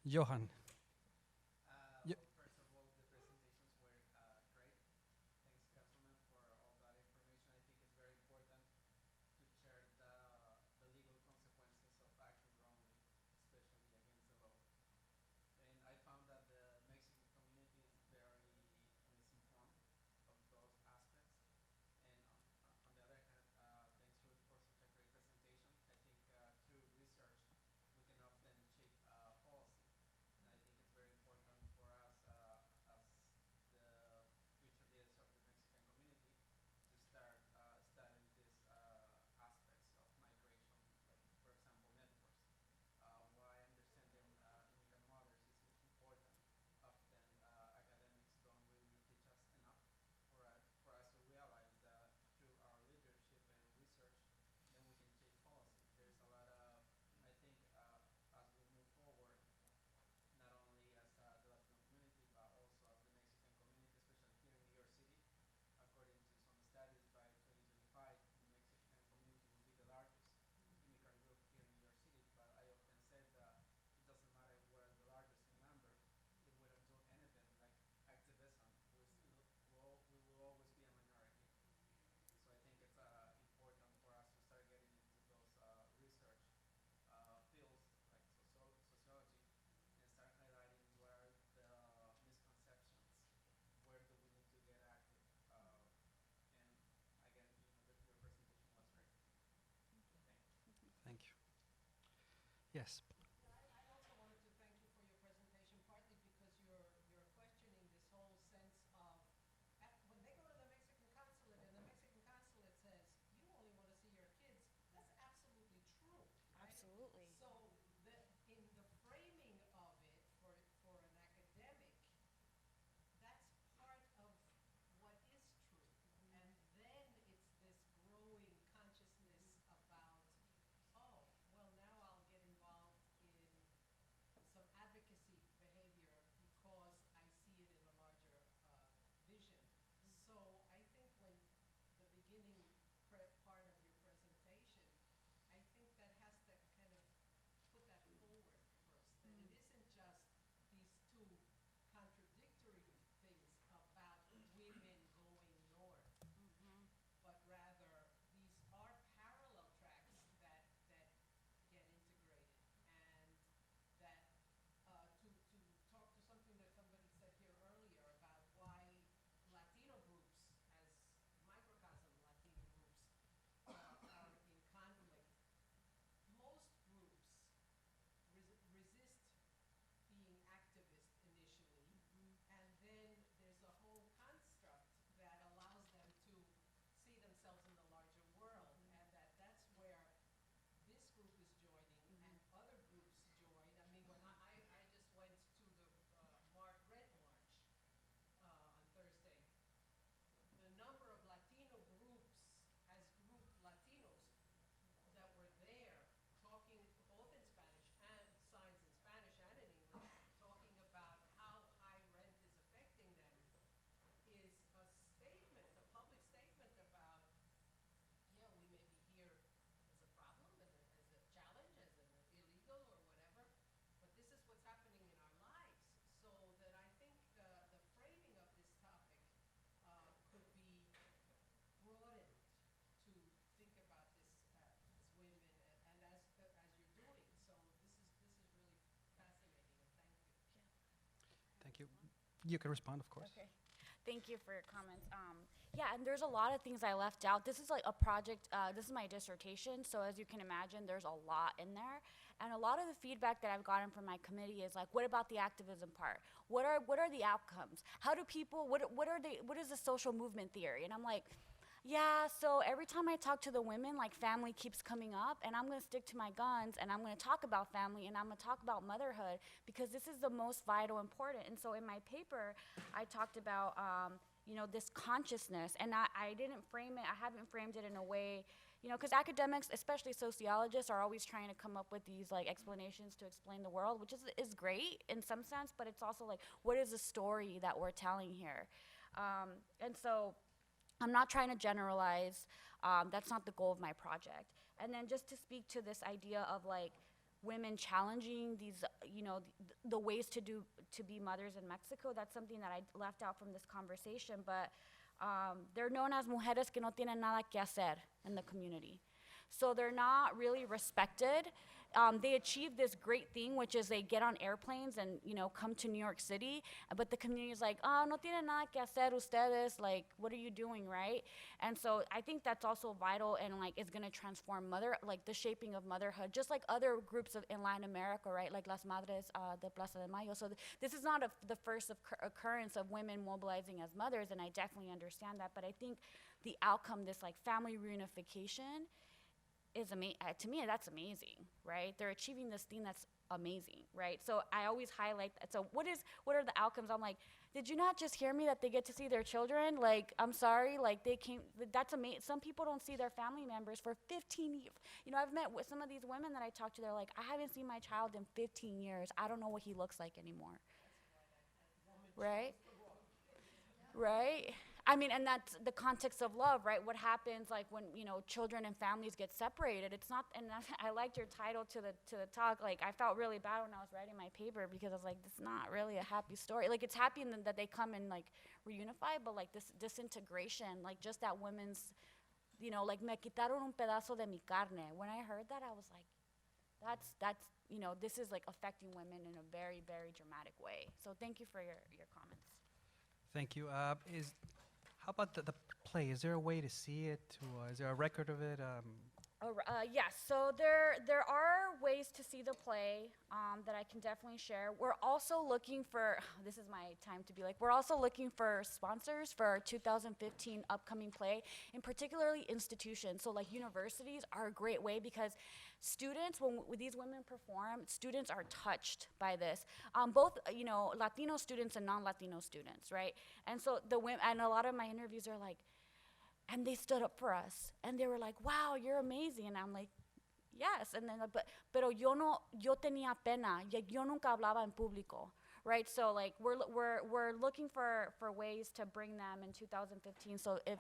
Johan. Ye- First of all, the presentations were great. Thanks, Councilman, for all that information. I think it's very important to share the legal consequences of acting wrongly, especially against the law. And I found that the Mexican community is very misinformed of those aspects. And on the other hand, thanks Ruth for such a great presentation. I think through research we can often shape policy. And I think it's very important for us as the future leaders of the Mexican community to start studying these aspects of migration, like for example networks. Why understanding immigrant mothers is important. Often academics don't really teach us enough for us to realize that through our leadership and research, then we can shape policy. There's a lot of, I think, as we move forward, not only as the Latino community, but also as the Mexican community, especially here in New York City. According to some studies, by 2025, the Mexican community will be the largest immigrant group here in New York City. But I often said that it doesn't matter if we're the largest in number, if we don't do anything like activism, we will always be a minority. So I think it's important for us to start getting into those research fields like sociology and start highlighting what are the misconceptions, where do we need to get active. And again, your presentation was great. Thank you. Thank you. Yes. I also wanted to thank you for your presentation, partly because you're questioning this whole sense of when they go to the Mexican consulate and the Mexican consulate says you only want to see your kids. That's absolutely true. Right? Absolutely. So in the framing of it for an academic, that's part of what is true. And then it's this growing consciousness about, oh, well, now I'll get involved You can respond, of course. Okay. Thank you for your comments. Yeah, and there's a lot of things I left out. This is like a project, this is my dissertation, so as you can imagine, there's a lot in there. And a lot of the feedback that I've gotten from my committee is like, what about the activism part? What are the outcomes? How do people, what is the social movement theory? And I'm like, yeah, so every time I talk to the women, like family keeps coming up, and I'm gonna stick to my guns, and I'm gonna talk about family, and I'm gonna talk about motherhood, because this is the most vital important. And so in my paper, I talked about, you know, this consciousness, and I didn't frame it, I haven't framed it in a way, you know, because academics, especially sociologists, are always trying to come up with these like explanations to explain the world, which is great in some sense, but it's also like, what is the story that we're telling here? And so, I'm not trying to generalize, that's not the goal of my project. And then just to speak to this idea of like women challenging these, you know, the ways to be mothers in Mexico, that's something that I left out from this conversation, but they're known as mujeres que no tienen nada que hacer in the community. So they're not really respected. They achieve this great thing, which is they get on airplanes and, you know, come to New York City, but the community is like, oh, no tienen nada que hacer ustedes, like, what are you doing, right? And so I think that's also vital and like is gonna transform like the shaping of motherhood, just like other groups in Latin America, right? Like Las Madres de Plaza de Mayo. So this is not the first occurrence of women mobilizing as mothers, and I definitely understand that, but I think the outcome, this like family reunification, is to me, that's amazing, right? They're achieving this thing that's amazing, right? So I always highlight that. So what are the outcomes? I'm like, did you not just hear me that they get to see their children? Like, I'm sorry, like that's amazing. Some people don't see their family members for 15 years. You know, I've met with some of these women that I talk to, they're like, I haven't seen my child in 15 years. I don't know what he looks like anymore. Right? Right? I mean, and that's the context of love, right? What happens like when, you know, children and families get separated? It's not, and I liked your title to the talk. Like, I felt really bad when I was writing my paper because I was like, this is not really a happy story. Like, it's happy that they come and like reunify, but like this disintegration, like just that women's, you know, like, me quitaron un pedazo de mi carne. When I heard that, I was like, that's, you know, this is like affecting women in a very, very dramatic way. So thank you for your comments. Thank you. How about the play? Is there a way to see it? Is there a record of it? Yes, so there are ways to see the play that I can definitely share. We're also looking for, this is my time to be like, we're also looking for sponsors for our 2015 upcoming play, and particularly institutions. So like universities are a great way because students, when these women perform, students are touched by this. Both, you know, Latino students and non-Latino students, right? And so the women, and a lot of my interviews are like, and they stood up for us, and they were like, wow, you're amazing. And I'm like, yes. And then, pero yo tenía pena, yo nunca hablaba en público, right? So like, we're looking for ways to bring them in 2015. So if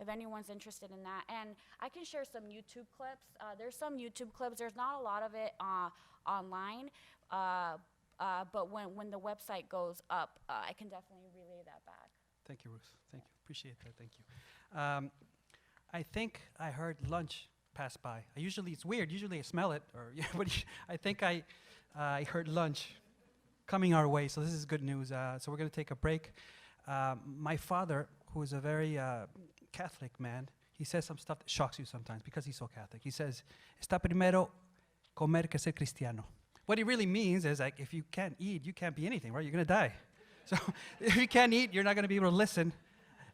anyone's interested in that, and I can share some YouTube clips. There's some YouTube clips. There's not a lot of it online, but when the website goes up, I can definitely relay that back. Thank you, Ruth. Thank you. Appreciate that. Thank you. I think I heard lunch pass by. It's weird. Usually I smell it, or yeah, but I think I heard lunch coming our way. So this is good news. So we're going to take a break. My father, who is a very Catholic man, he says some stuff that shocks you sometimes because he's so Catholic. He says, "Está primero comer que ser cristiano." What he really means is like, if you can't eat, you can't be anything, right? You're going to die. So if you can't eat, you're not going to be able to listen.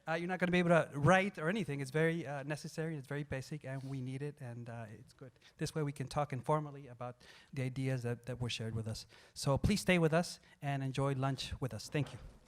You're not going to be able to write or anything. It's very necessary, it's very basic, and we need it, and it's good. This way we can talk informally about the ideas that were shared with us. So please stay with us and enjoy lunch with us. Thank you.